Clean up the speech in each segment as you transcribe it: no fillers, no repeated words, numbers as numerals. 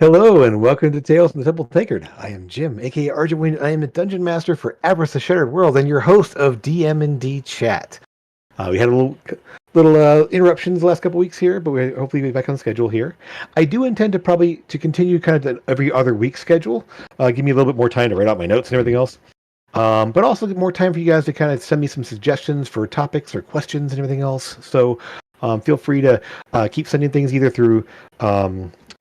Hello and welcome to Tales from the Temple Tankard. I am Jim, aka Arjun Wayne. I am a dungeon master for Avarice the Shattered World and your host of DM&D Chat. We had a little interruptions the last couple weeks here, but we're hopefully be back on schedule here. I do intend to probably to continue kind of the every other week schedule. Give me a little bit more time to write out my notes and everything else. But also more time for you guys to kind of send me some suggestions for topics or questions and everything else. So feel free to keep sending things either through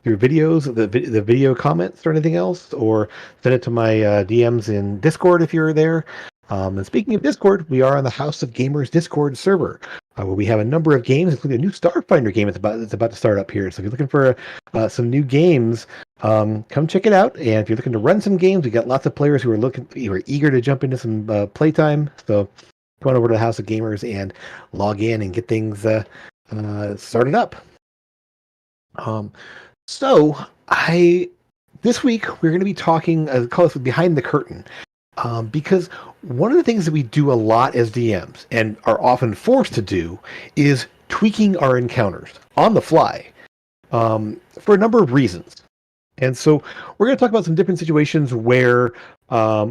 videos, the video comments or anything else, or send it to my DMs in Discord if you're there. And speaking of Discord, we are on the House of Gamers Discord server, where we have a number of games, including a new Starfinder game that's about to start up here. So if you're looking for some new games, come check it out. And if you're looking to run some games, we got lots of players who are eager to jump into some playtime. So go on over to the House of Gamers and log in and get things started up. So this week we're going to be talking, call this behind the curtain, because one of the things that we do a lot as DMs and are often forced to do is tweaking our encounters on the fly, for a number of reasons. And so we're going to talk about some different situations where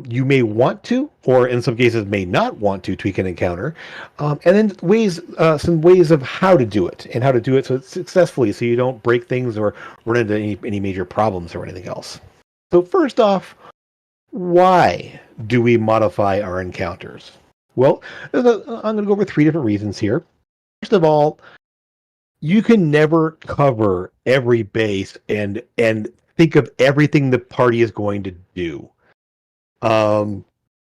you may want to, or in some cases may not want to tweak an encounter, and then some ways of how to do it and how to do it so successfully, so you don't break things or run into any major problems or anything else. So first off, why do we modify our encounters? Well, I'm going to go over 3 different reasons here. First of all, you can never cover every base and think of everything the party is going to do.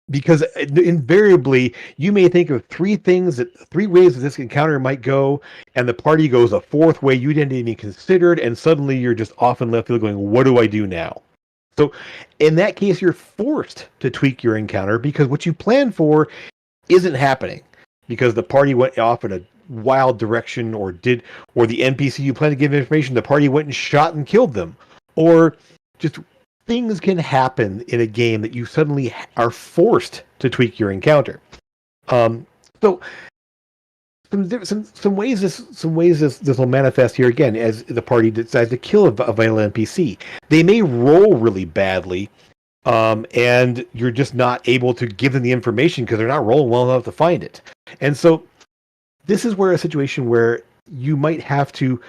Because invariably you may think of 3 ways that this encounter might go, and the party goes a 4th way you didn't even consider it, and suddenly you're just off in left field going, what do I do now? So in that case, you're forced to tweak your encounter because what you planned for isn't happening because the party went off in a wild direction, or the NPC you plan to give information, the party went and shot and killed them, or just things can happen in a game that you suddenly are forced to tweak your encounter. So some ways this will manifest here again as the party decides to kill a vital NPC. They may roll really badly, and you're just not able to give them the information because they're not rolling well enough to find it. And so this is where a situation where you might have to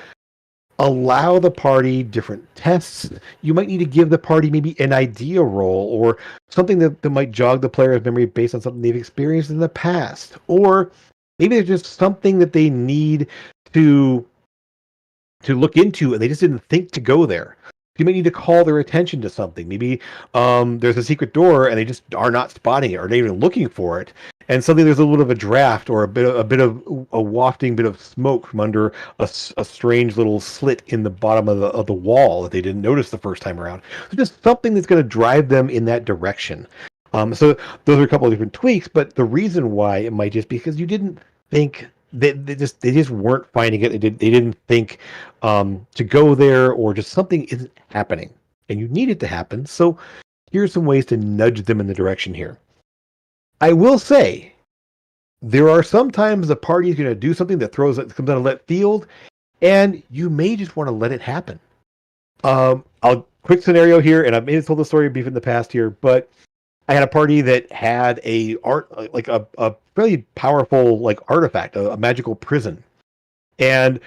allow the party different tests. You might need to give the party maybe an idea roll or something that might jog the player's memory based on something they've experienced in the past. Or maybe there's just something that they need to look into and they just didn't think to go there. You might need to call their attention to something. Maybe there's a secret door and they just are not spotting it, or they're even looking for it. And suddenly there's a little bit of a draft or a bit of a wafting bit of smoke from under a strange little slit in the bottom of the wall that they didn't notice the first time around. So just something that's going to drive them in that direction. So those are a couple of different tweaks, but the reason why it might just be because you didn't think they just weren't finding it. They didn't think to go there, or just something isn't happening, and you need it to happen. So here's some ways to nudge them in the direction here. I will say there are sometimes the party is going to do something that comes out of left field, and you may just want to let it happen. Quick scenario here, and I've maybe told the story in the past here, but I had a party that had a really powerful artifact, a magical prison. And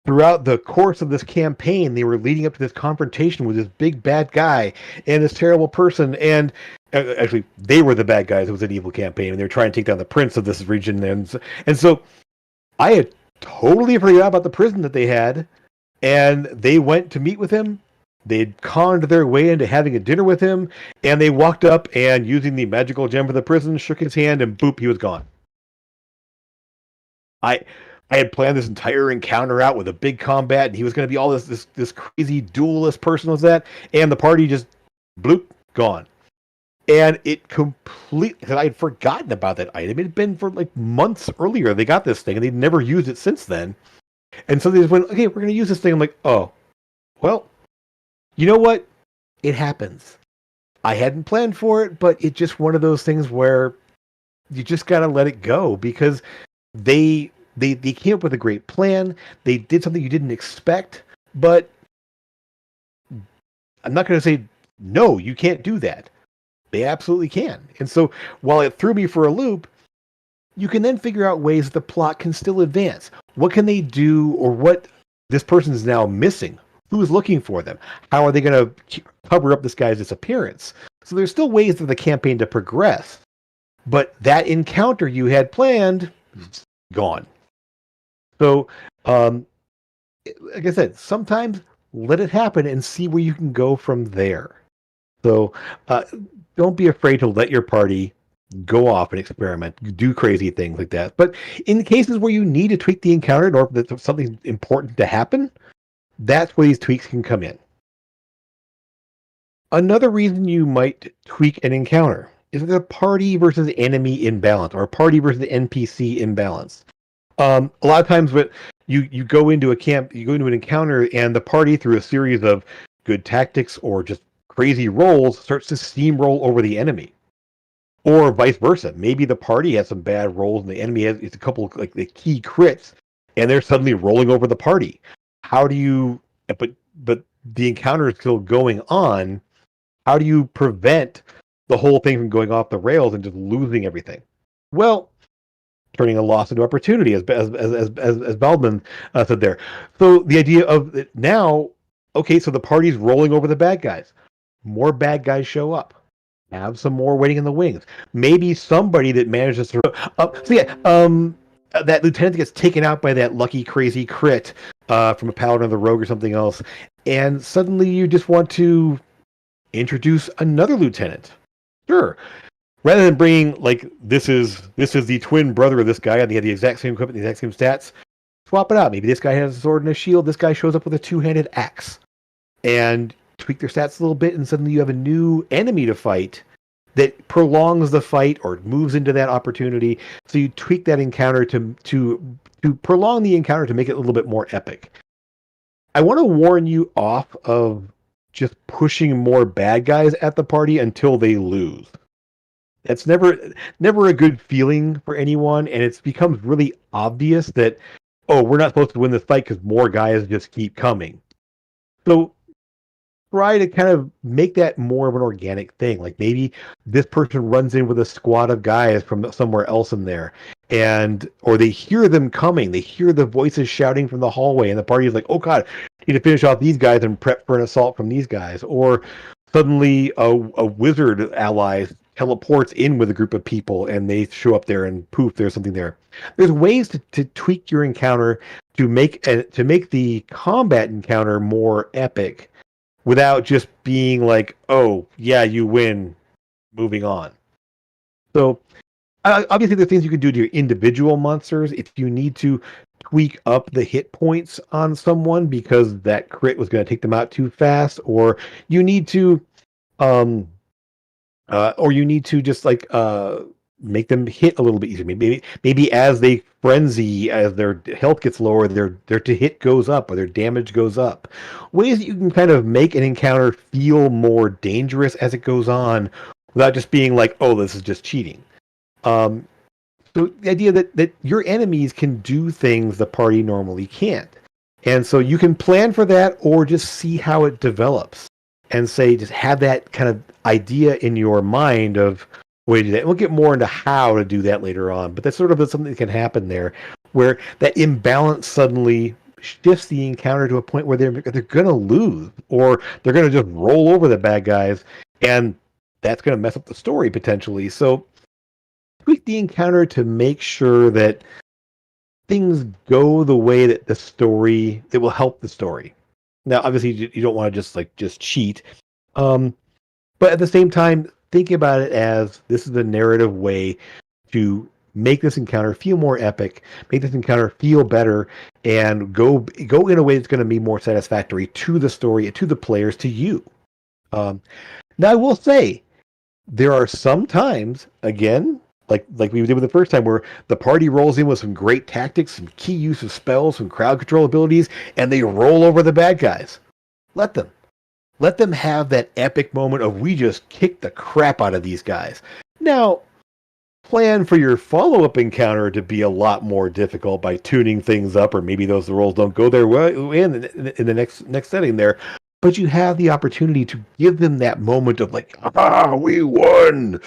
throughout the course of this campaign, they were leading up to this confrontation with this big bad guy and this terrible person. And actually, they were the bad guys. It was an evil campaign, and they were trying to take down the prince of this region. And so I had totally forgot about the prison that they had, and they went to meet with him. They'd conned their way into having a dinner with him, and they walked up and, using the magical gem for the prison, shook his hand, and boop, he was gone. I had planned this entire encounter out with a big combat, and he was going to be all this crazy duelist person was that, and the party just bloop, gone. And it completely, I had forgotten about that item. It had been for months earlier. They got this thing, and they'd never used it since then. And so they just went, okay, we're going to use this thing. I'm like, oh, well, you know what? It happens. I hadn't planned for it, but it's just one of those things where you just got to let it go, because they came up with a great plan. They did something you didn't expect, but I'm not going to say, no, you can't do that. They absolutely can. And so while it threw me for a loop, you can then figure out ways that the plot can still advance. What can they do, or what this person is now missing? Who is looking for them? How are they going to cover up this guy's disappearance? So there's still ways for the campaign to progress. But that encounter you had planned, gone. So, like I said, sometimes let it happen and see where you can go from there. So don't be afraid to let your party go off and experiment, do crazy things like that. But in cases where you need to tweak the encounter in order for something important to happen, that's where these tweaks can come in. Another reason you might tweak an encounter is the party versus enemy imbalance, or party versus NPC imbalance. A lot of times, what you go into a camp, you go into an encounter, and the party, through a series of good tactics or just crazy rolls, starts to steamroll over the enemy, or vice versa. Maybe the party has some bad rolls, and the enemy has a couple of, like, the key crits, and they're suddenly rolling over the party. How do you? But the encounter is still going on. How do you prevent the whole thing from going off the rails and just losing everything? Well, turning a loss into opportunity, as Baldwin said there. So the idea of it now, okay, so the party's rolling over the bad guys. More bad guys show up. Have some more waiting in the wings. Maybe somebody that manages to that lieutenant gets taken out by that lucky crazy crit from a paladin or the rogue or something else, and suddenly you just want to introduce another lieutenant. Sure. Rather than bringing, like, this is the twin brother of this guy, and they have the exact same equipment, the exact same stats, swap it out. Maybe this guy has a sword and a shield, this guy shows up with a two-handed axe. And tweak their stats a little bit, and suddenly you have a new enemy to fight that prolongs the fight or moves into that opportunity. So you tweak that encounter to prolong the encounter to make it a little bit more epic. I want to warn you off of just pushing more bad guys at the party until they lose. That's never a good feeling for anyone, and it becomes really obvious that, oh, we're not supposed to win this fight because more guys just keep coming. So try to kind of make that more of an organic thing. Like, maybe this person runs in with a squad of guys from somewhere else in there, or they hear them coming. They hear the voices shouting from the hallway, and the party is like, oh god, need to finish off these guys and prep for an assault from these guys. Or suddenly a wizard ally teleports in with a group of people, and they show up there, and poof, there's something there. There's ways to tweak your encounter to make the combat encounter more epic, without just being like, oh, yeah, you win, moving on. So, obviously, there's things you can do to your individual monsters. If you need to tweak up the hit points on someone because that crit was going to take them out too fast, or you need to, just like make them hit a little bit easier. Maybe as they frenzy, as their health gets lower, their to hit goes up, or their damage goes up. Ways that you can kind of make an encounter feel more dangerous as it goes on, without just being like, oh, this is just cheating. So the idea that your enemies can do things the party normally can't. And so you can plan for that, or just see how it develops, and say, just have that kind of idea in your mind of way to do that. And we'll get more into how to do that later on, but that's sort of something that can happen there, where that imbalance suddenly shifts the encounter to a point where they're going to lose, or they're going to just roll over the bad guys, and that's going to mess up the story potentially. So tweak the encounter to make sure that things go the way that that will help the story. Now, obviously, you don't want to just cheat, but at the same time, think about it as this is a narrative way to make this encounter feel more epic, make this encounter feel better, and go in a way that's going to be more satisfactory to the story, to the players, to you. Now, I will say, there are some times, again, like we did with the first time, where the party rolls in with some great tactics, some key use of spells, some crowd control abilities, and they roll over the bad guys. Let them have that epic moment of, we just kicked the crap out of these guys. Now, plan for your follow-up encounter to be a lot more difficult by tuning things up, or maybe the rolls don't go their way in the next setting there. but you have the opportunity to give them that moment of like, ah, we won.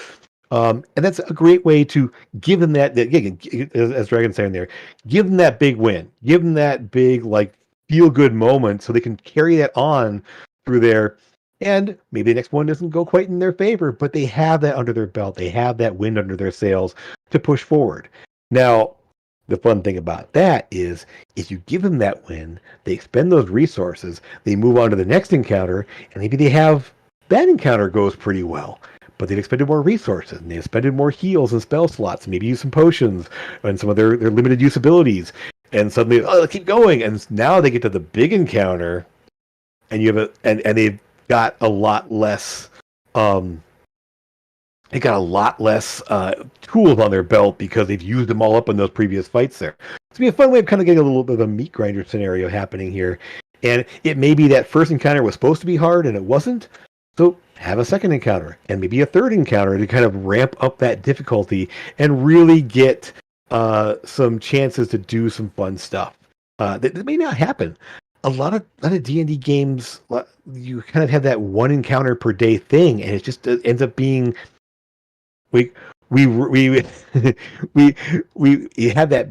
And that's a great way to give them that again, as Dragon's saying there, give them that big win, give them that big like feel good moment, so they can carry that on through there. And maybe the next one doesn't go quite in their favor, but they have that under their belt. They have that wind under their sails to push forward. Now, the fun thing about that is if you give them that win, they expend those resources, they move on to the next encounter, and maybe they have that encounter goes pretty well. But they've expended more resources, and they've expended more heals and spell slots, maybe use some potions and some of their limited use abilities. And suddenly, oh, let's keep going. And now they get to the big encounter, and you have and they've got a lot less they got a lot less tools on their belt because they've used them all up in those previous fights there. It's going to be a fun way of kind of getting a little bit of a meat grinder scenario happening here. And it may be that first encounter was supposed to be hard and it wasn't. So have a second encounter and maybe a third encounter to kind of ramp up that difficulty and really get some chances to do some fun stuff. That may not happen. A lot of D&D games, you kind of have that one encounter per day thing, and it just ends up being we you have that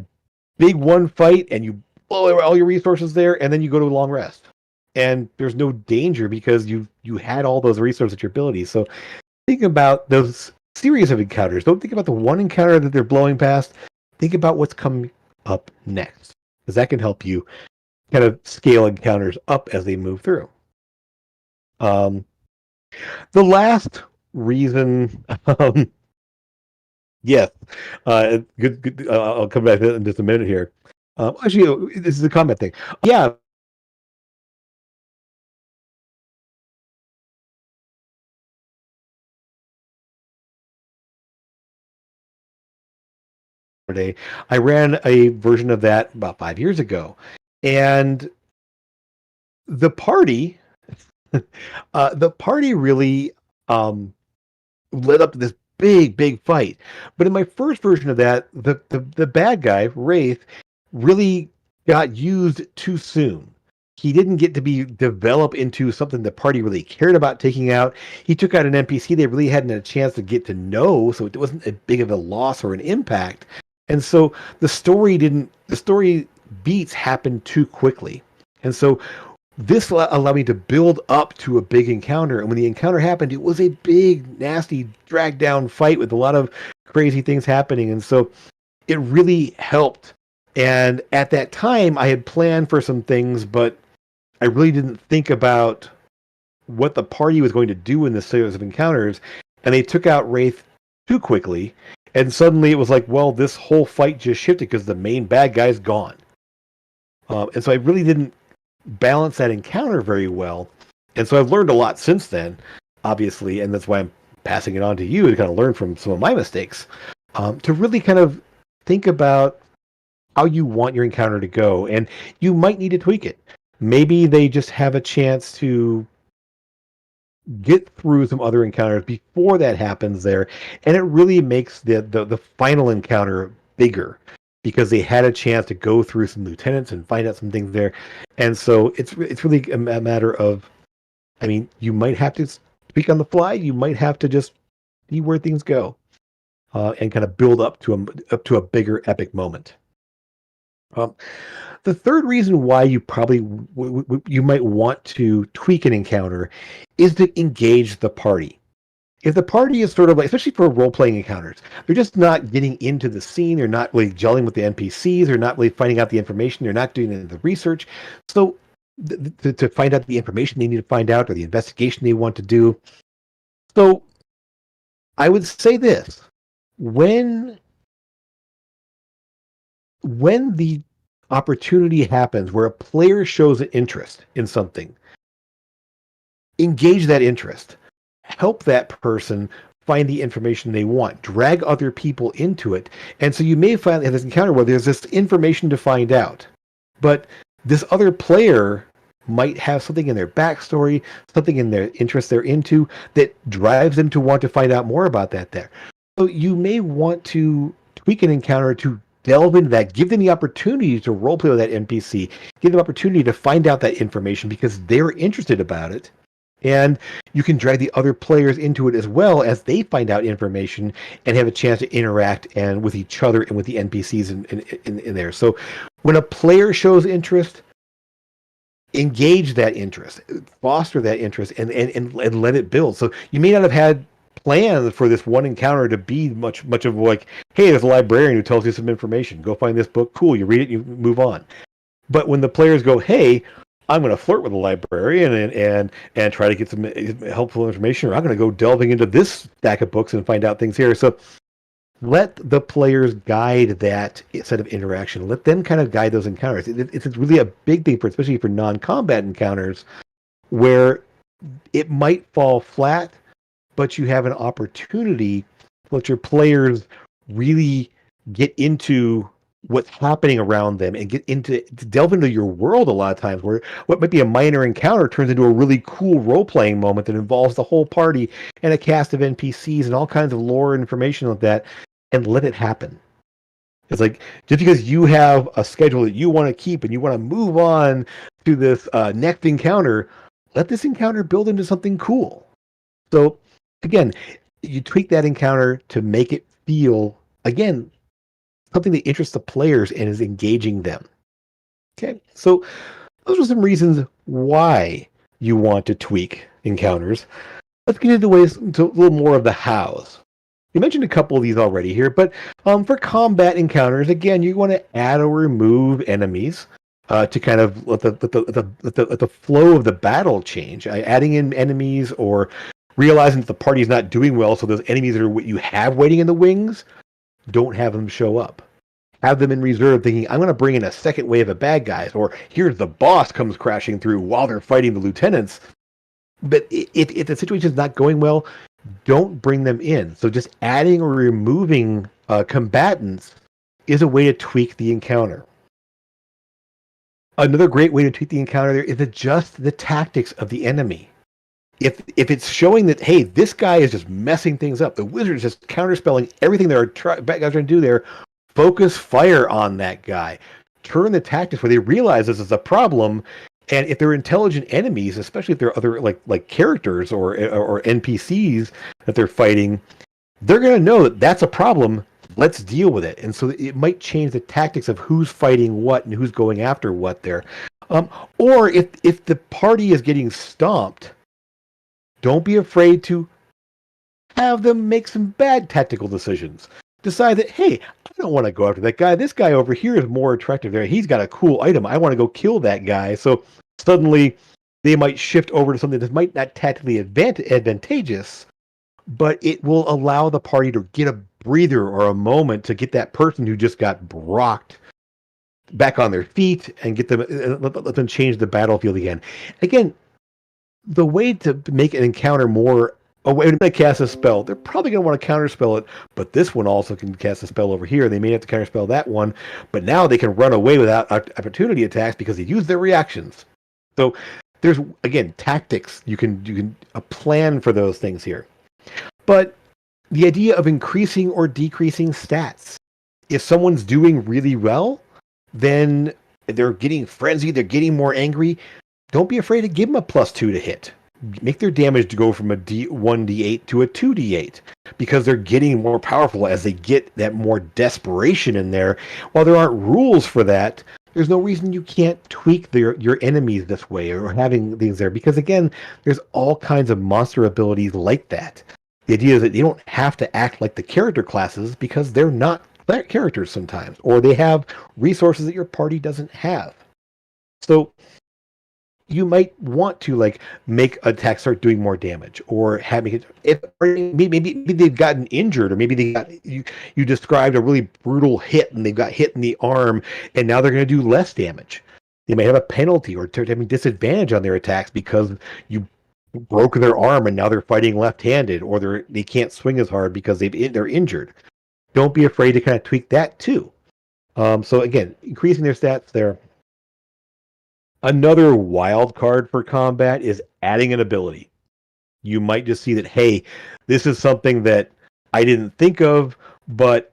big one fight and you blow all your resources there, and then you go to a long rest, and there's no danger because you had all those resources at your ability. So think about those series of encounters. Don't think about the one encounter that they're blowing past. Think about what's coming up next, because that can help you kind of scale encounters up as they move through. The last reason yes. Good. I'll come back in just a minute here. Actually, this is a comment thing. Yeah. I ran a version of that about 5 years ago, and the party, really led up to this big fight. But in my first version of that, the bad guy, Wraith, really got used too soon. He didn't get to be developed into something the party really cared about taking out. He took out an NPC they really hadn't had a chance to get to know, so it wasn't a big of a loss or an impact. And so the story beats happened too quickly. And so this allowed me to build up to a big encounter. And when the encounter happened, it was a big, nasty, drag down fight with a lot of crazy things happening. And so it really helped. And at that time, I had planned for some things, but I really didn't think about what the party was going to do in this series of encounters. And they took out Wraith too quickly. And suddenly it was like, well, this whole fight just shifted because the main bad guy's gone. And so I really didn't balance that encounter very well. And so I've learned a lot since then, obviously, and that's why I'm passing it on to you to kind of learn from some of my mistakes, to really kind of think about how you want your encounter to go. And you might need to tweak it. Maybe they just have a chance to get through some other encounters before that happens there, and it really makes the final encounter bigger because they had a chance to go through some lieutenants and find out some things there. And so it's really a matter of, I mean, you might have to speak on the fly, you might have to just see where things go, and kind of build up to a bigger epic moment. The third reason why you probably you might want to tweak an encounter is to engage the party. If the party is sort of like, especially for role-playing encounters, they're just not getting into the scene, they're not really gelling with the NPCs, they're not really finding out the information, they're not doing any of the research. So to find out the information they need to find out or the investigation they want to do. So I would say this, when the opportunity happens where a player shows an interest in something, engage that interest. Help that person find the information they want. Drag other people into it. And so you may find have this encounter where there's this information to find out, but this other player might have something in their backstory, something in their interest they're into that drives them to want to find out more about that there. So you may want to tweak an encounter to delve into that, give them the opportunity to roleplay with that NPC, give them opportunity to find out that information because they're interested about it. And you can drag the other players into it as well as they find out information and have a chance to interact and with each other and with the NPCs in there. So when a player shows interest, engage that interest, foster that interest, and let it build. So you may not have had plans for this one encounter to be much of like, hey, there's a librarian who tells you some information. Go find this book. Cool. You read it, you move on. But when the players go, hey, I'm going to flirt with the librarian and try to get some helpful information, or I'm going to go delving into this stack of books and find out things here. So let the players guide that set of interaction. Let them kind of guide those encounters. It's really a big thing for, especially for non-combat encounters, where it might fall flat, but you have an opportunity to let your players really get into what's happening around them and to delve into your world a lot of times, where what might be a minor encounter turns into a really cool role-playing moment that involves the whole party and a cast of NPCs and all kinds of lore and information like that, and let it happen. It's like, just because you have a schedule that you want to keep and you want to move on to this next encounter, let this encounter build into something cool. So again, you tweak that encounter to make it feel, again, something that interests the players and is engaging them. Okay, so those are some reasons why you want to tweak encounters. Let's get into ways to a little more of the hows. You mentioned a couple of these already here, but for combat encounters, again, you want to add or remove enemies to kind of let the flow of the battle change. Adding in enemies or realizing that the party's not doing well, so those enemies that are what you have waiting in the wings, don't have them show up. Have them in reserve, thinking, I'm going to bring in a second wave of bad guys, or here's the boss comes crashing through while they're fighting the lieutenants. But if the situation is not going well, don't bring them in. So just adding or removing combatants is a way to tweak the encounter. Another great way to tweak the encounter there is adjust the tactics of the enemy. If it's showing that, hey, this guy is just messing things up, the wizard is just counterspelling everything bad guys are trying to do there, focus fire on that guy. Turn the tactics where they realize this is a problem. And if they're intelligent enemies, especially if they're other like characters or NPCs that they're fighting, they're going to know that that's a problem. Let's deal with it. And so it might change the tactics of who's fighting what and who's going after what there. Or if the party is getting stomped, don't be afraid to have them make some bad tactical decisions. Decide that, hey, I don't want to go after that guy. This guy over here is more attractive there. He's got a cool item. I want to go kill that guy. So suddenly they might shift over to something that might not tactically advantageous, but it will allow the party to get a breather or a moment to get that person who just got brocked back on their feet and get them, let them change the battlefield again. Again, the way to make an encounter more, a way to cast a spell, they're probably going to want to counterspell it, but this one also can cast a spell over here. They may have to counterspell that one, but now they can run away without opportunity attacks because they use their reactions. So there's, again, tactics. You can a plan for those things here. But the idea of increasing or decreasing stats. If someone's doing really well, then they're getting frenzied, they're getting more angry. Don't be afraid to give them a +2 to hit. Make their damage to go from a 1d8 to a 2d8 because they're getting more powerful as they get that more desperation in there. While there aren't rules for that, there's no reason you can't tweak your enemies this way or having things there because, again, there's all kinds of monster abilities like that. The idea is that they don't have to act like the character classes because they're not characters sometimes, or they have resources that your party doesn't have. So you might want to like make attacks start doing more damage, or having it if maybe they've gotten injured, or maybe they got you described a really brutal hit and they've got hit in the arm, and now they're going to do less damage. They may have a penalty or having disadvantage on their attacks because you broke their arm and now they're fighting left-handed, or they can't swing as hard because they're injured. Don't be afraid to kind of tweak that too. So again, increasing their stats there. Another wild card for combat is adding an ability. You might just see that, hey, this is something that I didn't think of, but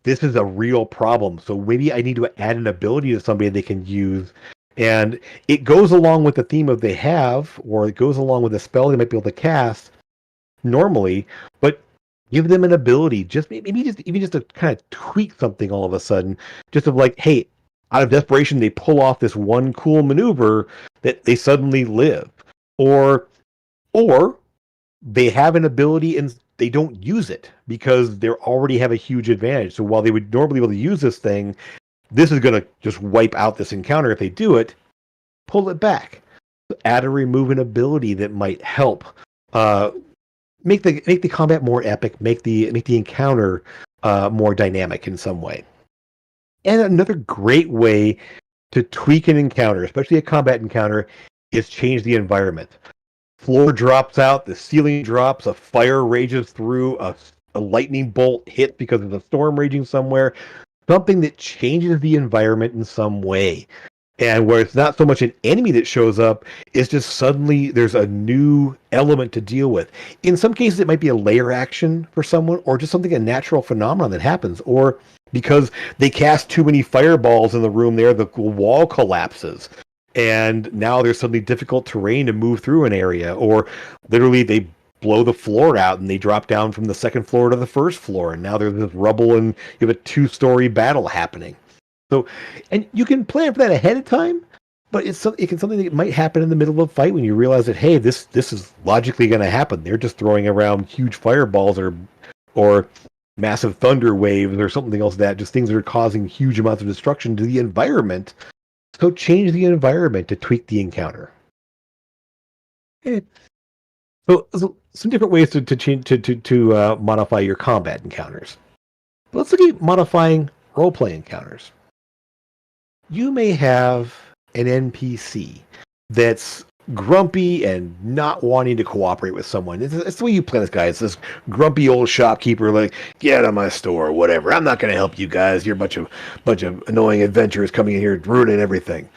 this is a real problem. So maybe I need to add an ability to somebody they can use. And it goes along with the theme of they have, or it goes along with a spell they might be able to cast normally, but give them an ability, just maybe just even just to kind of tweak something all of a sudden, just of like, hey, out of desperation, they pull off this one cool maneuver that they suddenly live, or they have an ability and they don't use it because they already have a huge advantage. So while they would normally be able to use this thing, this is going to just wipe out this encounter if they do it. Pull it back, add or remove an ability that might help. Make the combat more epic, make the encounter more dynamic in some way. And another great way to tweak an encounter, especially a combat encounter, is change the environment. Floor drops out, the ceiling drops, a fire rages through, a lightning bolt hits because of the storm raging somewhere. Something that changes the environment in some way. And where it's not so much an enemy that shows up, it's just suddenly there's a new element to deal with. In some cases, it might be a layer action for someone, or just something, a natural phenomenon that happens, or because they cast too many fireballs in the room there, the wall collapses. And now there's suddenly difficult terrain to move through an area, or literally they blow the floor out and they drop down from the second floor to the first floor. And now there's this rubble and you have a 2-story battle happening. So, and you can plan for that ahead of time, but it can something that might happen in the middle of a fight when you realize that, hey, this is logically going to happen. They're just throwing around huge fireballs or massive thunder waves or something else just things that are causing huge amounts of destruction to the environment. So change the environment to tweak the encounter. So some different ways to change to modify your combat encounters. But let's look at modifying role-play encounters. You may have an NPC that's grumpy and not wanting to cooperate with someone. It's the way you play this guy. It's this grumpy old shopkeeper, like, get out of my store, whatever. I'm not going to help you guys. You're a bunch of annoying adventurers coming in here ruining everything.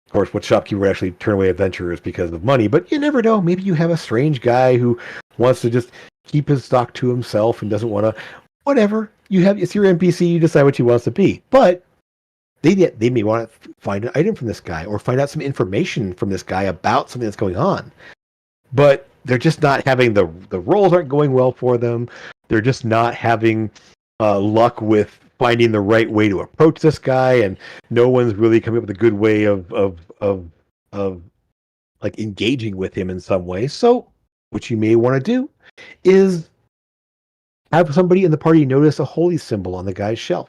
Of course, what shopkeeper would actually turn away adventurers because of money? But you never know. Maybe you have a strange guy who wants to just keep his stock to himself and doesn't want to. Whatever. It's your NPC. You decide what he wants to be. But they may want to find an item from this guy or find out some information from this guy about something that's going on. But they're just not having the rolls aren't going well for them. They're just not having luck with finding the right way to approach this guy, and no one's really coming up with a good way of like engaging with him in some way. So what you may want to do is have somebody in the party notice a holy symbol on the guy's shelf.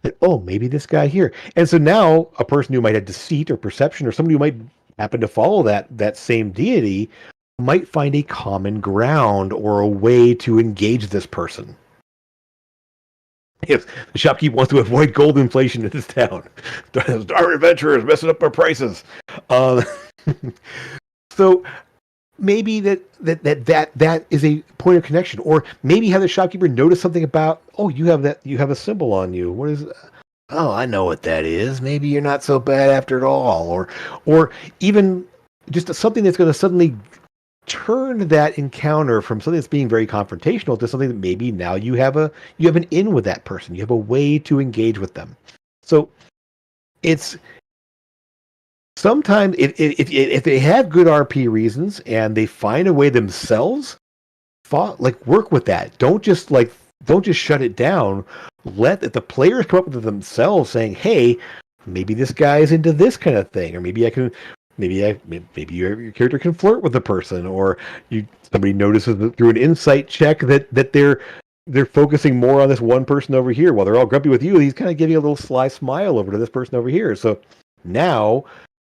That, oh, maybe this guy here. And so now a person who might have deceit or perception, or somebody who might happen to follow that same deity, might find a common ground or a way to engage this person. If the shopkeep wants to avoid gold inflation in this town, our adventurers messing up our prices. So maybe that is a point of connection, or maybe have the shopkeeper notice something about, oh, you have a symbol on you. What is? Oh, I know what that is. Maybe you're not so bad after all, or even just something that's going to suddenly turn that encounter from something that's being very confrontational to something that maybe now you have an in with that person. You have a way to engage with them. So it's sometimes if they have good RP reasons and they find a way themselves, work with that. Don't just shut it down. Let the players come up with it themselves, saying, "Hey, maybe this guy is into this kind of thing, or maybe your character can flirt with the person, or somebody notices through an insight check that they're focusing more on this one person over here while they're all grumpy with you. He's kind of giving a little sly smile over to this person over here. So now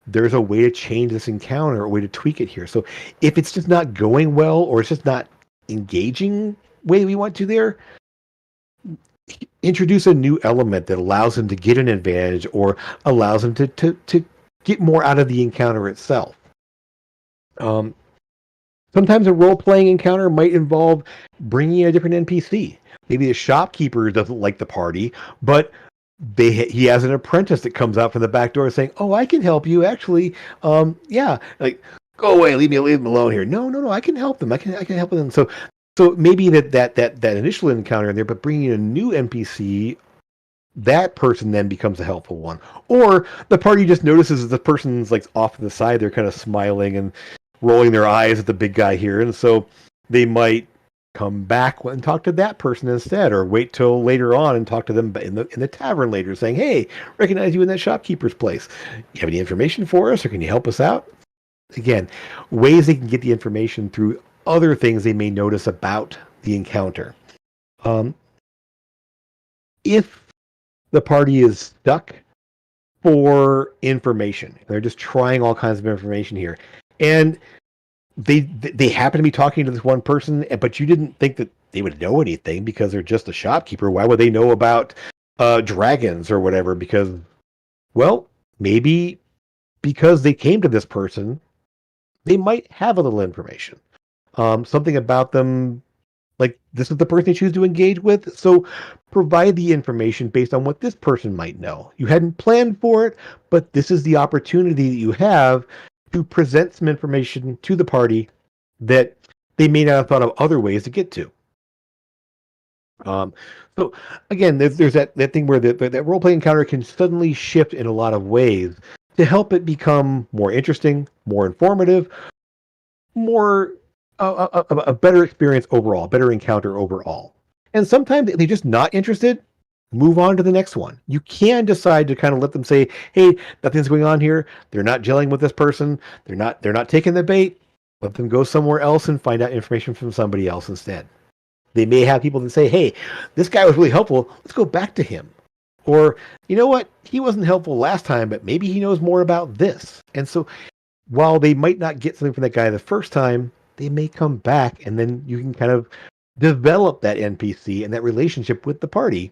there's a way to change this encounter, a way to tweak it here. So if it's just not going well, or it's just not engaging way we want to there, introduce a new element that allows them to get an advantage or allows them to get more out of the encounter itself. Sometimes a role-playing encounter might involve bringing in a different NPC. Maybe the shopkeeper doesn't like the party, but he has an apprentice that comes out from the back door saying, "Oh, I can help you. Actually, yeah, like go away, leave him alone here." No, I can help them. I can help them. So So maybe that initial encounter in there, but bringing in a new NPC, that person then becomes a helpful one. Or the party just notices that the person's like off to the side, they're kind of smiling and rolling their eyes at the big guy here, and so they might come back and talk to that person instead, or wait till later on and talk to them in the tavern later, saying, "Hey, recognize you in that shopkeeper's place. You have any information for us, or can you help us out?" Again, ways they can get the information through other things they may notice about the encounter. If the party is stuck for information, they're just trying all kinds of information here, and they happen to be talking to this one person, but you didn't think that they would know anything because they're just a shopkeeper. Why would they know about dragons or whatever? Because, well, maybe because they came to this person, they might have a little information. Something about them, like this is the person they choose to engage with. So provide the information based on what this person might know. You hadn't planned for it, but this is the opportunity that you have to present some information to the party that they may not have thought of other ways to get to. So again, there's that thing where that role-playing encounter can suddenly shift in a lot of ways to help it become more interesting, more informative, more a better experience overall, better encounter overall. And sometimes they're just not interested, move on to the next one. You can decide to kind of let them say, "Hey, nothing's going on here. They're not gelling with this person. They're not taking the bait. Let them go somewhere else and find out information from somebody else instead." They may have people that say, "Hey, this guy was really helpful. Let's go back to him." Or, "You know what? He wasn't helpful last time, but maybe he knows more about this." And so while they might not get something from that guy the first time, they may come back, and then you can kind of develop that NPC and that relationship with the party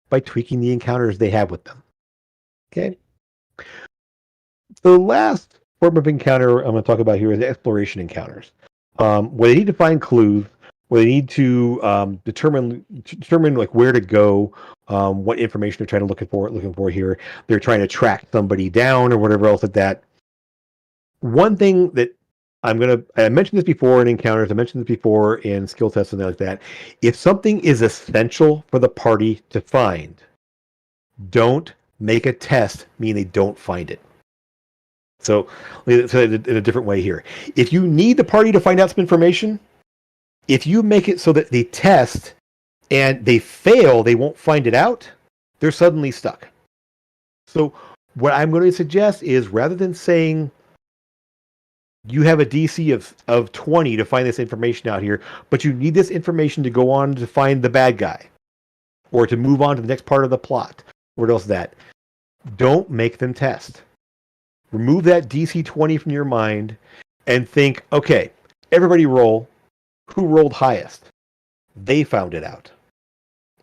by tweaking the encounters they have with them. Okay? The last form of encounter I'm going to talk about here is exploration encounters, where they need to find clues, where they need to determine like where to go, what information they're trying to looking for here. They're trying to track somebody down or whatever else like that. One thing that I mentioned this before in encounters, I mentioned this before in skill tests and like that. If something is essential for the party to find, don't make a test mean they don't find it. So let's say it in a different way here. If you need the party to find out some information, if you make it so that they test and they fail, they won't find it out, they're suddenly stuck. So what I'm going to suggest is, rather than saying you have a DC of 20 to find this information out here, but you need this information to go on to find the bad guy or to move on to the next part of the plot, what else is that? Don't make them test. Remove that DC 20 from your mind and think, okay, everybody roll. Who rolled highest? They found it out.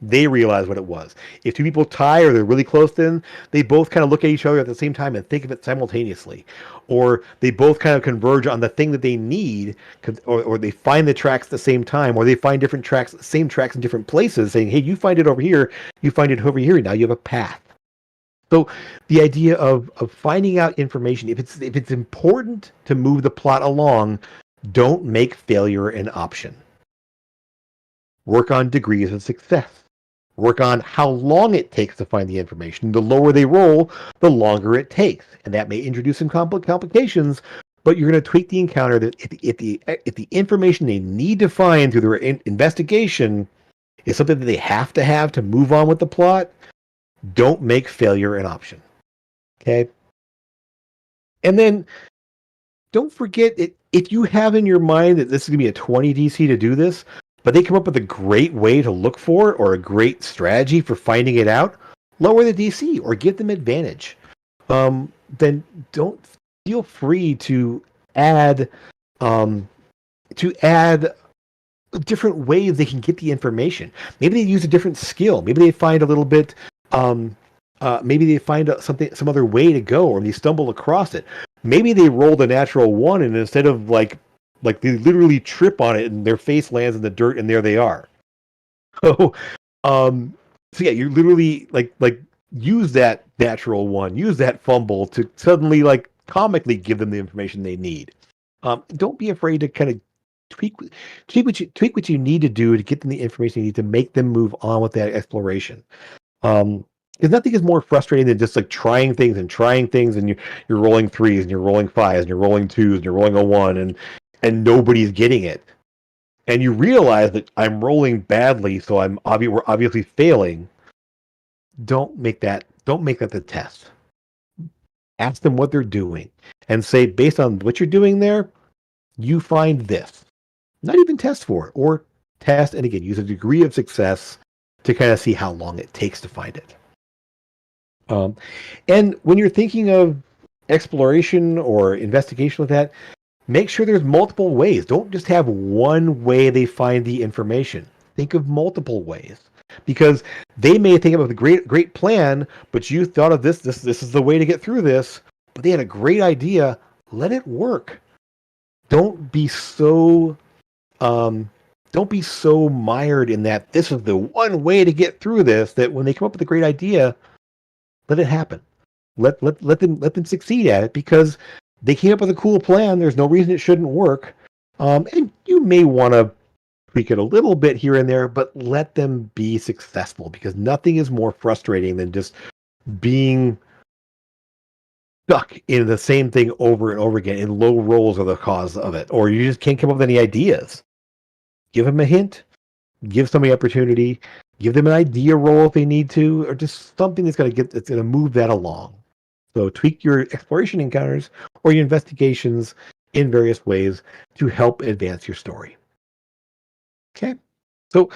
They realize what it was. If two people tie or they're really close, then they both kind of look at each other at the same time and think of it simultaneously. Or they both kind of converge on the thing that they need, or they find the tracks at the same time, or they find different tracks, same tracks in different places, saying, "Hey, you find it over here, you find it over here, now you have a path." So the idea of finding out information, if it's important to move the plot along, don't make failure an option. Work on degrees of success. Work on how long it takes to find the information. The lower they roll, the longer it takes. And that may introduce some complications, but you're going to tweak the encounter that if the information they need to find through their investigation is something that they have to move on with the plot, don't make failure an option. Okay? And then don't forget, if you have in your mind that this is going to be a 20 DC to do this, but they come up with a great way to look for it or a great strategy for finding it out, lower the DC or give them advantage. Then don't feel free to add different ways they can get the information. Maybe they use a different skill. Maybe they find a little bit. Maybe they find some other way to go, or they stumble across it. Maybe they rolled a natural one, and instead of like they literally trip on it and their face lands in the dirt and there they are. So yeah, you literally like use that natural one, use that fumble to suddenly like comically give them the information they need. Don't be afraid to kind of tweak tweak what you need to do to get them the information you need to make them move on with that exploration. Because nothing is more frustrating than just like trying things, and you're rolling threes and you're rolling fives and you're rolling twos and you're rolling a one, and nobody's getting it. And you realize that I'm rolling badly, so we're obviously failing. Don't make that the test. Ask them what they're doing and say, based on what you're doing there, you find this. Not even test for it, or test and again use a degree of success to kind of see how long it takes to find it. And when you're thinking of exploration or investigation with that, make sure there's multiple ways. Don't just have one way they find the information. Think of multiple ways, because they may think of a great plan, but you thought of this is the way to get through this, but they had a great idea. Let it work. Don't be so mired in that this is the one way to get through this, that when they come up with a great idea, let it happen. Let them succeed at it, because they came up with a cool plan. There's no reason it shouldn't work. And you may want to tweak it a little bit here and there, but let them be successful, because nothing is more frustrating than just being stuck in the same thing over and over again, and low rolls are the cause of it, or you just can't come up with any ideas. Give them a hint, give somebody opportunity, give them an idea roll if they need to, or just something that's going to move that along. So tweak your exploration encounters or your investigations in various ways to help advance your story. Okay, so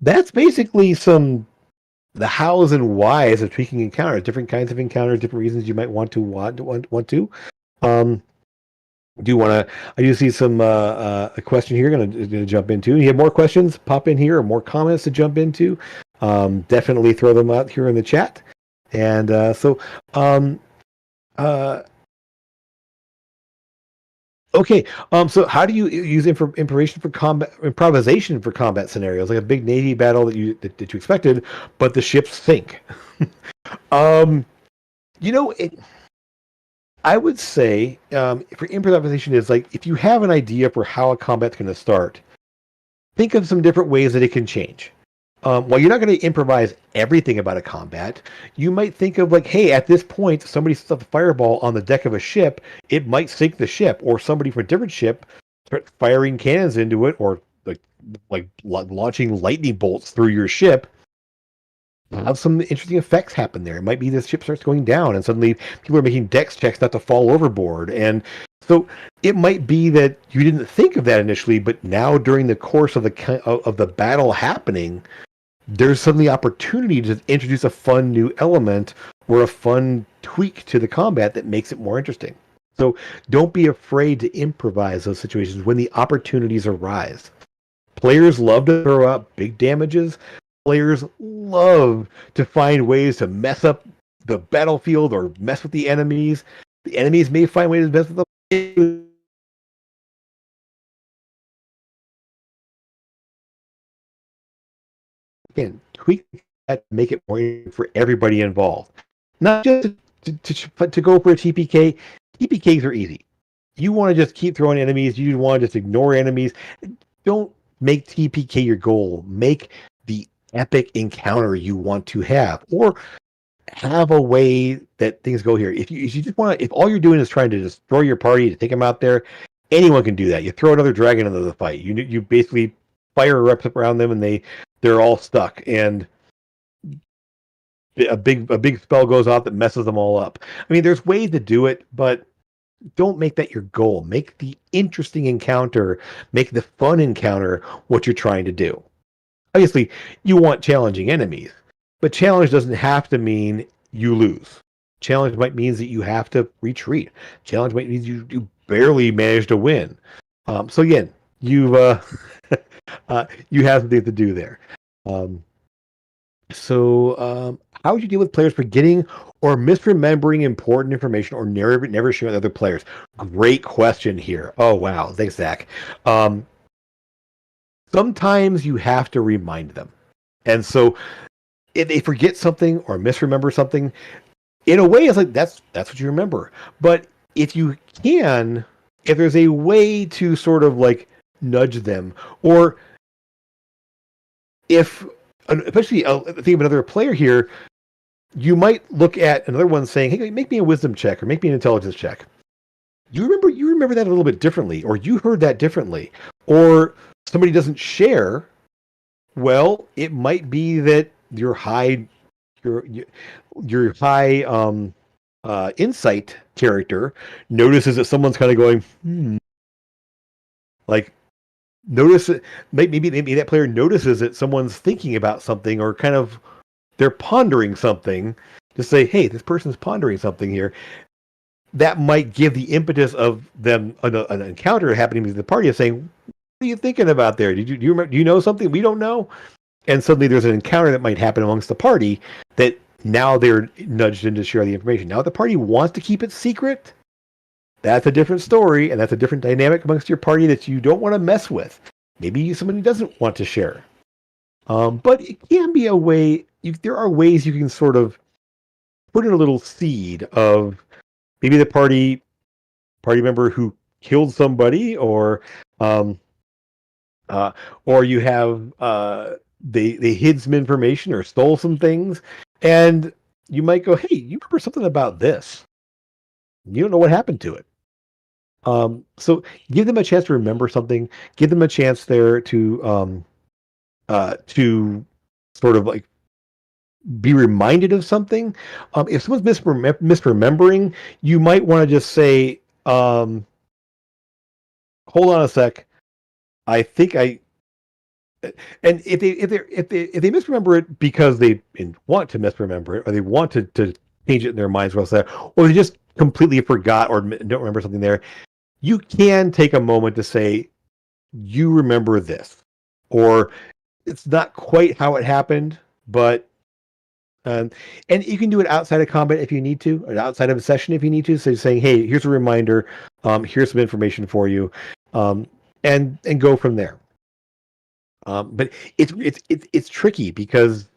that's basically the hows and whys of tweaking encounters, different kinds of encounters, different reasons you might want to. Do you want to? I do see some a question here. Going to jump into. You have more questions? Pop in here, or more comments to jump into? Definitely throw them out here in the chat. And okay. So how do you use improvisation for combat scenarios, like a big Navy battle that you expected, but the ships sink? I would say for improvisation is like, if you have an idea for how a combat's going to start, think of some different ways that it can change. While you're not going to improvise everything about a combat, you might think of like, hey, at this point, somebody sets up a fireball on the deck of a ship, it might sink the ship, or somebody from a different ship starts firing cannons into it, or like launching lightning bolts through your ship. Have some interesting effects happen there. It might be the ship starts going down, and suddenly people are making dex checks not to fall overboard. And so it might be that you didn't think of that initially, but now during the course of the battle happening, there's suddenly opportunity to introduce a fun new element or a fun tweak to the combat that makes it more interesting. So don't be afraid to improvise those situations when the opportunities arise. Players love to throw out big damages. Players love to find ways to mess up the battlefield or mess with the enemies. The enemies may find ways to mess with them. Again, tweak that, make it more for everybody involved. Not just to go for a TPK. TPKs are easy. You want to just keep throwing enemies. You want to just ignore enemies. Don't make TPK your goal. Make the epic encounter you want to have, or have a way that things go here. If you just want to, if all you're doing is trying to destroy your party to take them out there, anyone can do that. You throw another dragon into the fight. You basically fire reps up around them, and they're all stuck, and a big spell goes off that messes them all up. I mean, there's ways to do it, but don't make that your goal. Make the interesting encounter, make the fun encounter what you're trying to do. Obviously, you want challenging enemies, but challenge doesn't have to mean you lose. Challenge might mean that you have to retreat. Challenge might mean you barely manage to win. So again, you you have something to do there. How would you deal with players forgetting or misremembering important information, or never sharing with other players? Great question here. Oh wow, thanks, Zach. Sometimes you have to remind them, and so if they forget something or misremember something, in a way, it's like that's what you remember. But if there's a way to sort of like nudge them. Or if, especially think of another player here, you might look at another one saying, "Hey, make me a wisdom check or make me an intelligence check." You remember that a little bit differently, or you heard that differently, or somebody doesn't share. Well, it might be that your your high insight character notices that someone's kind of going, like notice it. Maybe that player notices that someone's thinking about something, or kind of they're pondering something. To say, hey, this person's pondering something here. That might give the impetus of them an encounter happening with the party of saying, "What are you thinking about there? Do you know something we don't know?" And suddenly there's an encounter that might happen amongst the party that now they're nudged in to share the information. Now, if the party wants to keep it secret, that's a different story, and that's a different dynamic amongst your party that you don't want to mess with. Maybe somebody doesn't want to share. But it can be a way, there are ways you can sort of put in a little seed of maybe the party member who killed somebody, um, or you have they hid some information or stole some things, and you might go, "Hey, you remember something about this? You don't know what happened to it." So give them a chance to remember something. Give them a chance there to sort of like be reminded of something. If someone's misremembering, you might want to just say, "Hold on a sec. I think I." And if they misremember it because they want to misremember it, or they want to change it in their minds, or they just completely forgot or don't remember something there, you can take a moment to say, "You remember this," or "It's not quite how it happened, but." Um, and you can do it outside of combat if you need to, or outside of a session if you need to. So saying, "Hey, here's a reminder. Here's some information for you," um, and go from there. But it's tricky because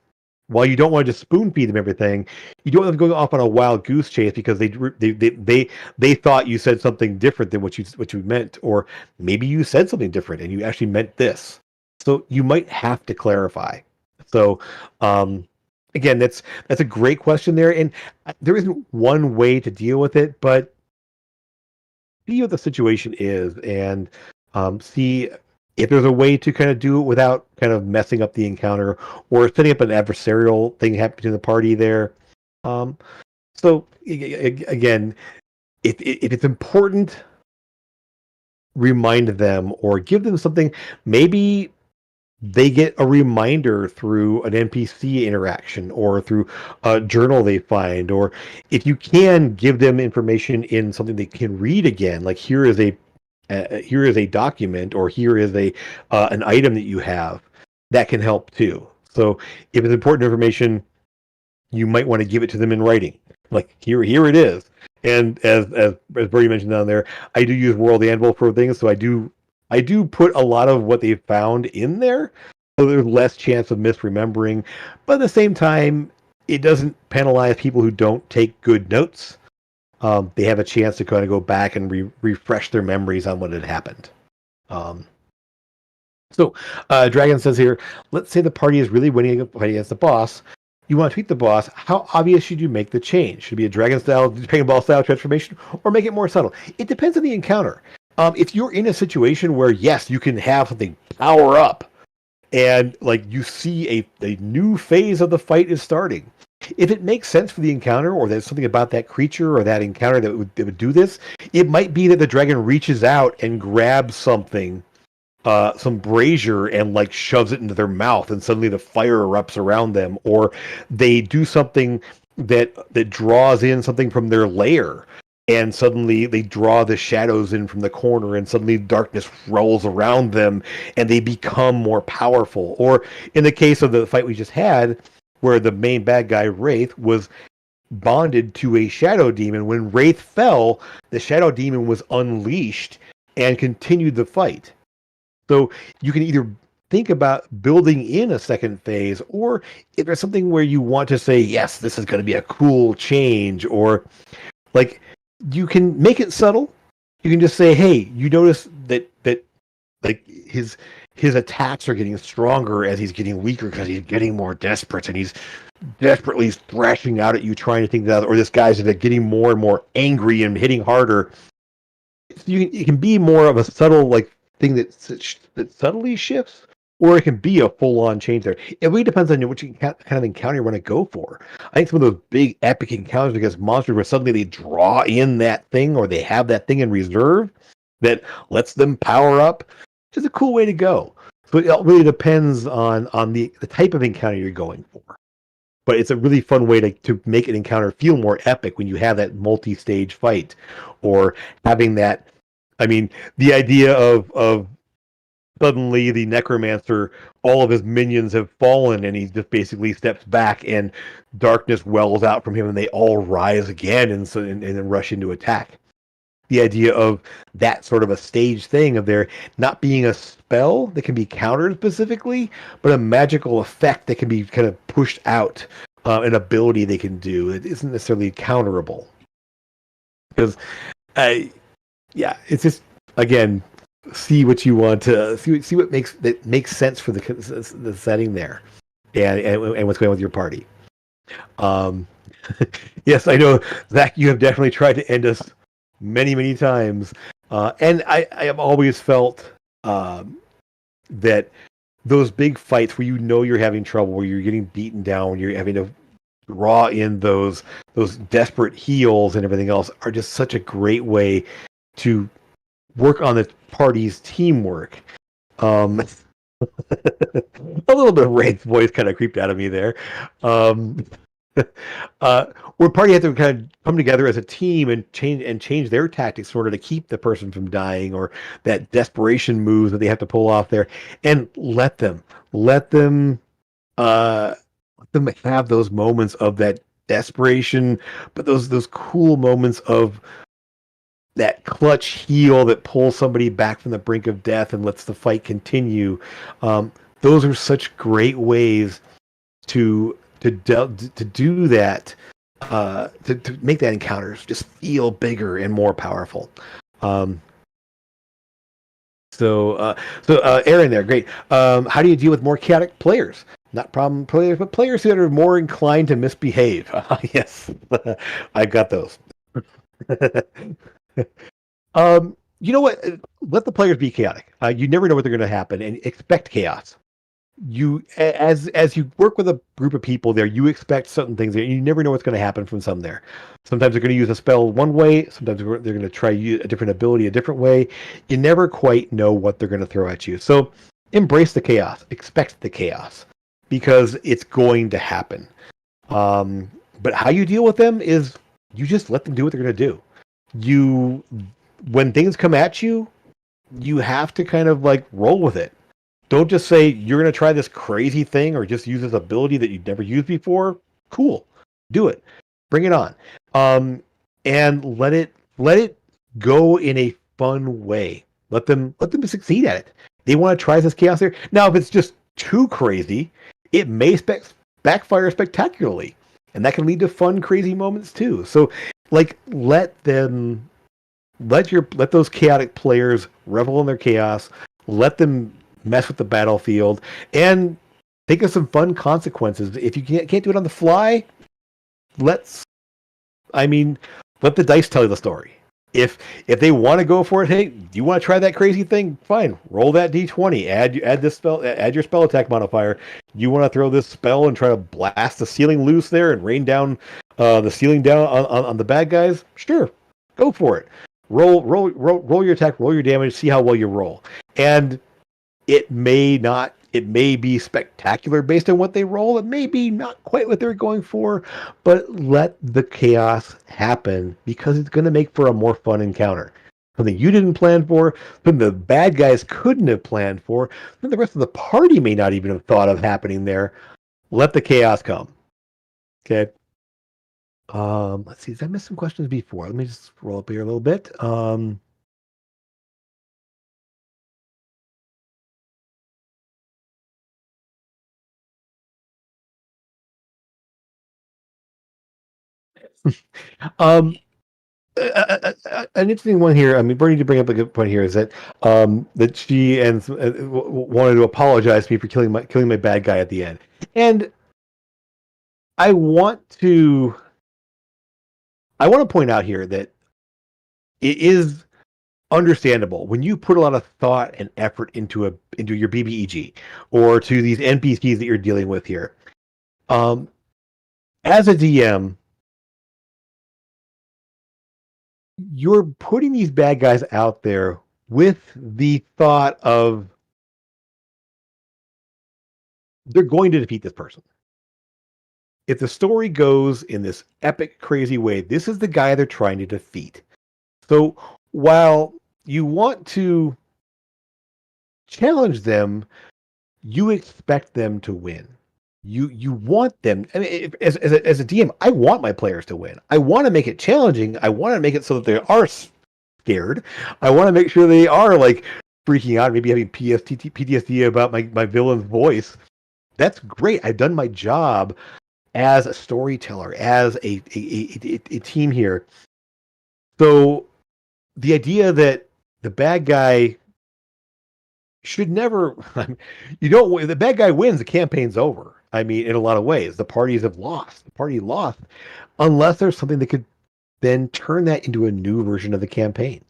while you don't want to just spoon feed them everything, you don't want them going off on a wild goose chase because they thought you said something different than what you meant, or maybe you said something different and you actually meant this. So you might have to clarify. So again, that's a great question there, and there isn't one way to deal with it, but see what the situation is and see if there's a way to kind of do it without kind of messing up the encounter or setting up an adversarial thing happening in the party there. Um, so again, if it's important, remind them or give them something. Maybe they get a reminder through an NPC interaction or through a journal they find, or if you can give them information in something they can read again, like here is a document, or here is a an item that you have that can help too. So if it's important information, you might want to give it to them in writing, like here it is. And as Brady mentioned down there, I do use World Anvil for things, so I do put a lot of what they've found in there, so there's less chance of misremembering. But at the same time, it doesn't penalize people who don't take good notes. They have a chance to kind of go back and refresh their memories on what had happened. Um, Dragon says here, let's say the party is really winning a fight against the boss. You want to tweak the boss. How obvious should you make the change? Should it be a Dragon Ball style transformation, or make it more subtle? It depends on the encounter. If you're in a situation where, yes, you can have something power up and like you see a new phase of the fight is starting. If it makes sense for the encounter, or there's something about that creature or that encounter that would do this, it might be that the dragon reaches out and grabs something, some brazier, and like shoves it into their mouth, and suddenly the fire erupts around them, or they do something that draws in something from their lair, and suddenly they draw the shadows in from the corner, and suddenly darkness rolls around them and they become more powerful. Or in the case of the fight we just had, where the main bad guy Wraith was bonded to a shadow demon, when Wraith fell, the shadow demon was unleashed and continued the fight. So you can either think about building in a second phase, or if there's something where you want to say, yes, this is going to be a cool change, or like, you can make it subtle. You can just say, "Hey, you notice that like his attacks are getting stronger as he's getting weaker because he's getting more desperate and he's desperately thrashing out at you trying to think that, or this guy's getting more and more angry and hitting harder. It can be more of a subtle like thing that subtly shifts, or it can be a full on change there. It really depends on which kind of encounter you want to go for. I think some of those big epic encounters against monsters where suddenly they draw in that thing or they have that thing in reserve that lets them power up. It's a cool way to go. So it really depends on the type of encounter you're going for. But it's a really fun way to make an encounter feel more epic when you have that multi-stage fight or having that. I mean, the idea of suddenly the necromancer, all of his minions have fallen, and he just basically steps back, and darkness wells out from him, and they all rise again, and then rush into attack. The idea of that sort of a stage thing of there not being a spell that can be countered specifically, but a magical effect that can be kind of pushed out, an ability they can do that isn't necessarily counterable. Because I, yeah, it's just again see what you want to see what makes sense for the setting there, and what's going on with your party. Um, yes, I know, Zach. You have definitely tried to end us many times, and I have always felt that those big fights where you know you're having trouble, where you're getting beaten down, you're having to draw in those desperate heals and everything else, are just such a great way to work on the party's teamwork. Um, a little bit of Ray's voice kind of creeped out of me there. Um, where party had to kind of come together as a team and change their tactics in order to keep the person from dying, or that desperation move that they have to pull off there, and let them uh, let them have those moments of that desperation, but those cool moments of that clutch heal that pulls somebody back from the brink of death and lets the fight continue. Um, those are such great ways to do that, to make that encounter just feel bigger and more powerful. Um, Aaron, there, great. How do you deal with more chaotic players? Not problem players, but players that are more inclined to misbehave. Yes, I got those. You know what? Let the players be chaotic. You never know what they're going to happen, and expect chaos. As you work with a group of people there, you expect certain things there. You never know what's going to happen from some there. Sometimes they're going to use a spell one way. Sometimes they're going to try a different ability a different way. You never quite know what they're going to throw at you. So embrace the chaos. Expect the chaos because it's going to happen. But how you deal with them is you just let them do what they're going to do. You When things come at you, you have to kind of like roll with it. Don't just say you're going to try this crazy thing or just use this ability that you've never used before. Cool, do it, bring it on, and let it go in a fun way. Let them succeed at it. They want to try this chaos there. Now, if it's just too crazy, it may backfire spectacularly, and that can lead to fun, crazy moments too. So, like, let those chaotic players revel in their chaos. Let them mess with the battlefield and think of some fun consequences. If you can't do it on the fly, let's I mean, let the dice tell you the story. If they want to go for it, hey, do you want to try that crazy thing? Fine, roll that d20. Add this spell. Add your spell attack modifier. You want to throw this spell and try to blast the ceiling loose there and rain down the ceiling down on the bad guys? Sure, go for it. Roll your attack. Roll your damage. See how well you roll. And it may be spectacular based on what they roll. It may be not quite what they're going for, but let the chaos happen because it's going to make for a more fun encounter. Something you didn't plan for, something the bad guys couldn't have planned for, and the rest of the party may not even have thought of happening there. Let the chaos come. Okay. Let's see. Did I miss some questions before? Let me just roll up here a little bit. Um, an interesting one here. I mean, Bernie did bring up a good point here. Is that she wanted to apologize to me for killing my bad guy at the end, and I want to point out here that it is understandable when you put a lot of thought and effort into your BBEG or to these NPCs that you're dealing with here. As a DM, you're putting these bad guys out there with the thought of they're going to defeat this person. If the story goes in this epic, crazy way, this is the guy they're trying to defeat. So while you want to challenge them, you expect them to win. You want them. I mean, as a DM, I want my players to win. I want to make it challenging. I want to make it so that they are scared. I want to make sure they are like freaking out, maybe having PTSD about my villain's voice. That's great. I've done my job as a storyteller, as a team here. So the idea that the bad guy should never, you don't, if the bad guy wins, the campaign's over. I mean, in a lot of ways, the parties have lost. The party lost, unless there's something that could then turn that into a new version of the campaign.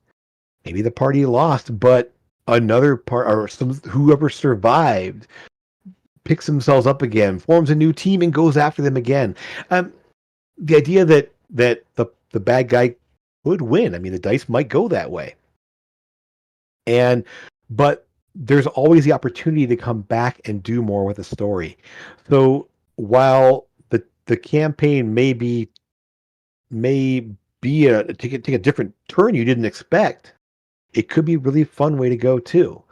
Maybe the party lost, but another part, or whoever survived, picks themselves up again, forms a new team, and goes after them again. The idea that the bad guy would win. I mean, the dice might go that way, but there's always the opportunity to come back and do more with the story. So while the campaign may take a different turn you didn't expect, it could be a really fun way to go too.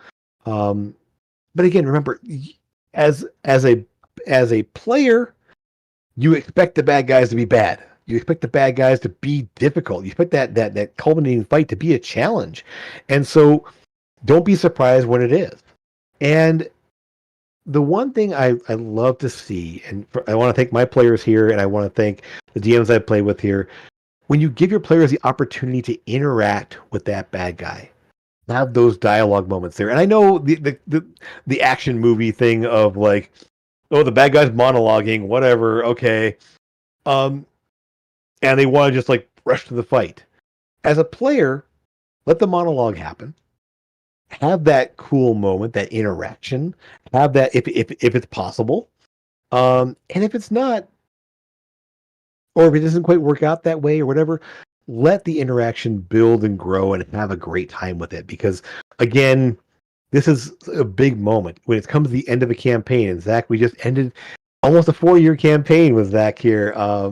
But again, remember, as a player, you expect the bad guys to be bad. You expect the bad guys to be difficult. You expect that culminating fight to be a challenge, and so don't be surprised when it is. And the one thing I love to see, and I want to thank my players here, and I want to thank the DMs I play with here, when you give your players the opportunity to interact with that bad guy, have those dialogue moments there. And I know the action movie thing of like, oh, the bad guy's monologuing, whatever, okay. And they want to just like rush to the fight. As a player, let the monologue happen. Have that cool moment, that interaction. Have that if it's possible. And if it's not, or if it doesn't quite work out that way or whatever, let the interaction build and grow and have a great time with it. Because again, this is a big moment when it comes to the end of a campaign. And Zach, we just ended almost a 4-year campaign with Zach here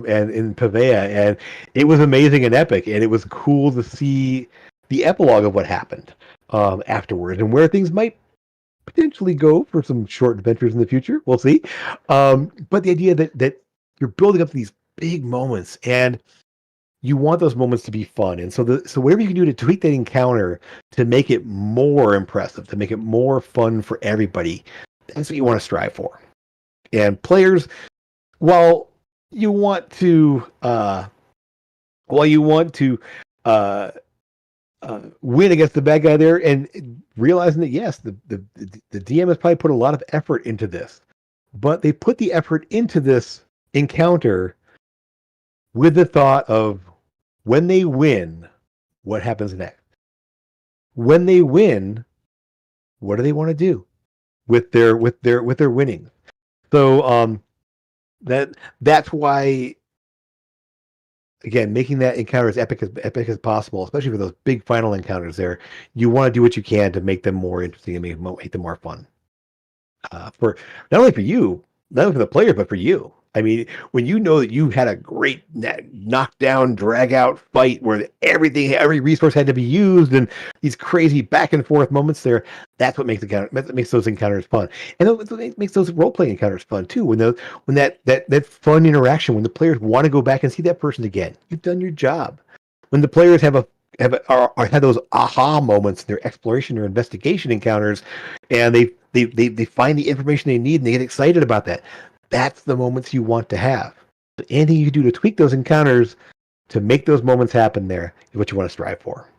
and in Pavea, and it was amazing and epic. And it was cool to see the epilogue of what happened afterwards and where things might potentially go for some short adventures in the future. We'll see. But the idea that you're building up to these big moments and you want those moments to be fun. And so whatever you can do to tweak that encounter to make it more impressive, to make it more fun for everybody, that's what you want to strive for. And players, while you want to win against the bad guy there, and realizing that yes, the DM has probably put a lot of effort into this, but they put the effort into this encounter with the thought of when they win, what happens next? When they win, what do they want to do with their winning? So that's why, again, making that encounter as epic as possible, especially for those big final encounters there, you want to do what you can to make them more interesting and make them more fun. For not only for you, not only for the player, but for you. I mean, when you know that you had a great knockdown, drag out fight where every resource had to be used, and these crazy back and forth moments there, that's what makes those encounters fun, and it makes those role playing encounters fun too. When that fun interaction, when the players want to go back and see that person again, you've done your job. When the players have those aha moments in their exploration or investigation encounters, and they find the information they need and they get excited about that. That's the moments you want to have. Anything you can do to tweak those encounters to make those moments happen there is what you want to strive for.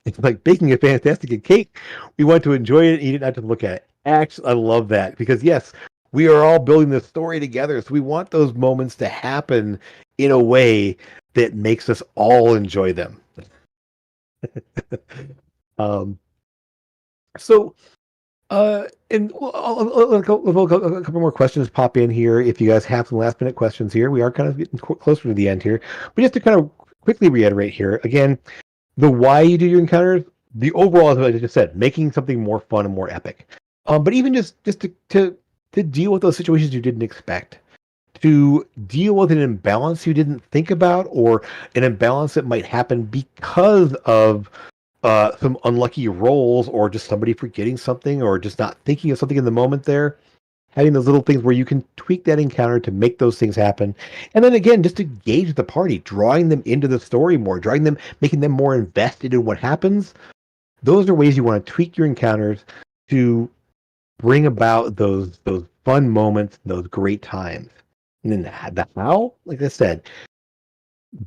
It's like baking a fantastic cake. We want to enjoy it, eat it, not to look at it. Actually, I love that because yes, we are all building this story together. So we want those moments to happen in a way that makes us all enjoy them. um, so and a couple more questions pop in here. If you guys have some last minute questions here, we are kind of getting closer to the end here. But just to kind of quickly reiterate here again, the why you do your encounters, the overall, as I just said, making something more fun and more epic. But even just to deal with those situations you didn't expect, to deal with an imbalance you didn't think about, or an imbalance that might happen because of some unlucky rolls, or just somebody forgetting something, or just not thinking of something in the moment there. Having those little things where you can tweak that encounter to make those things happen. And then again, just to gauge the party, drawing them into the story more, drawing them, making them more invested in what happens. Those are ways you want to tweak your encounters to bring about those fun moments, those great times. And then the how, like I said,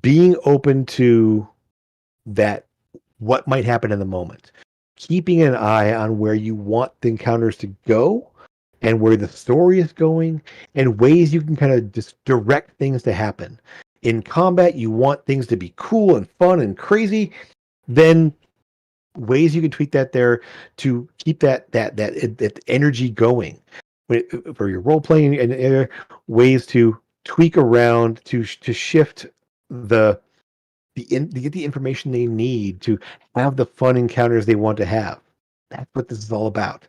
being open to that, what might happen in the moment, keeping an eye on where you want the encounters to go and where the story is going, and ways you can kind of just direct things to happen. In combat, you want things to be cool and fun and crazy. Then ways you can tweak that there to keep that energy going. For your role playing, and ways to tweak around to shift to get the information they need to have the fun encounters they want to have. That's what this is all about.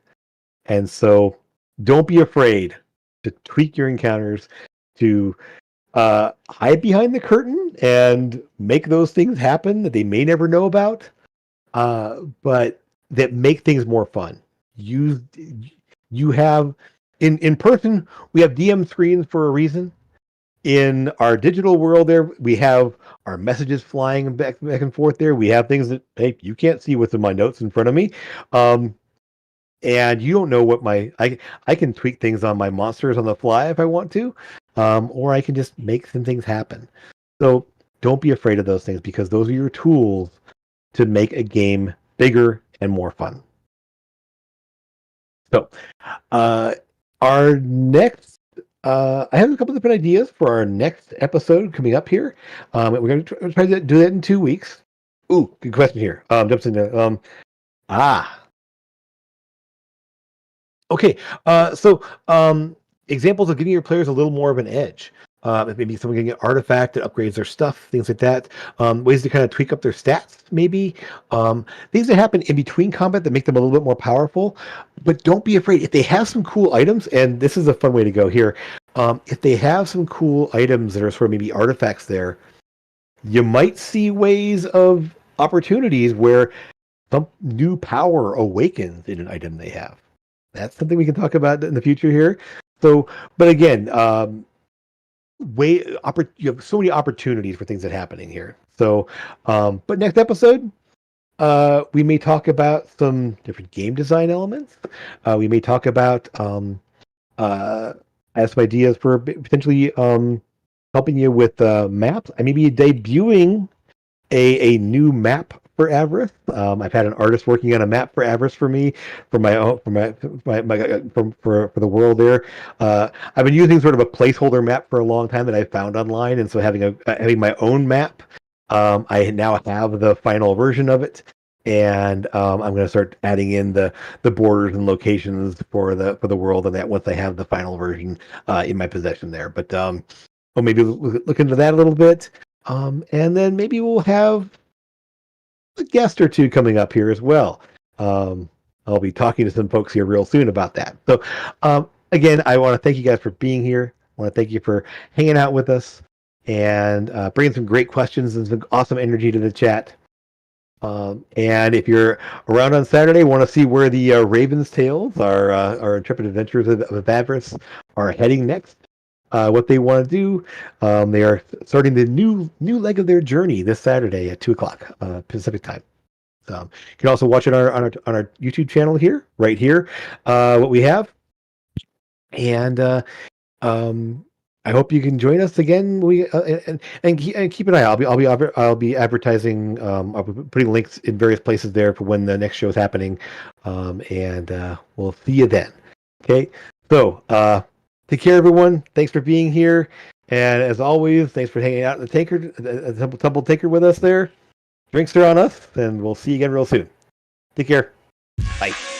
And so don't be afraid to tweak your encounters, to hide behind the curtain and make those things happen that they may never know about, but that make things more fun. You have in person, we have DM screens for a reason. In our digital world there, we have our messages flying back and forth there. We have things that, hey, you can't see what's in my notes in front of me. And you don't know what I can tweak things on my monsters on the fly if I want to, or I can just make some things happen. So don't be afraid of those things, because those are your tools to make a game bigger and more fun. So our next, I have a couple of different ideas for our next episode coming up here. We're going to try to do that in 2 weeks. Ooh, good question here. Jumps into okay. Examples of giving your players a little more of an edge. Maybe someone getting an artifact that upgrades their stuff, things like that. Ways to kind of tweak up their stats, maybe. Things that happen in between combat that make them a little bit more powerful. But don't be afraid. If they have some cool items, and this is a fun way to go here, if they have some cool items that are sort of maybe artifacts there, you might see ways of opportunities where some new power awakens in an item they have. That's something we can talk about in the future here. So, but again, you have so many opportunities for things that are happening here. So, but next episode, we may talk about some different game design elements. We may talk about I have some ideas for potentially helping you with maps. I may be debuting a new map for Avarice. I've had an artist working on a map for Avarice for me, for my own, for the world there. I've been using sort of a placeholder map for a long time that I found online, and so having my own map, I now have the final version of it, and I'm going to start adding in the borders and locations for the world, and that once I have the final version in my possession there. But well, maybe we'll look into that a little bit. And then maybe we'll have a guest or two coming up here as well. I'll be talking to some folks here real soon about that. So, again, I want to thank you guys for being here. I want to thank you for hanging out with us and bringing some great questions and some awesome energy to the chat. And if you're around on Saturday, want to see where the Raven's Tales, our intrepid adventurers of Avarice, are heading next, what they want to do. They are starting the new leg of their journey this Saturday at 2:00 Pacific time. You can also watch it on our YouTube channel here, right here, what we have. And I hope you can join us again. And keep an eye out. I'll be advertising. I'll be putting links in various places there for when the next show is happening. And we'll see you then. Okay. So take care, everyone. Thanks for being here. And as always, thanks for hanging out in the Temple Tinker with us there. Drinks are on us, and we'll see you again real soon. Take care. Bye.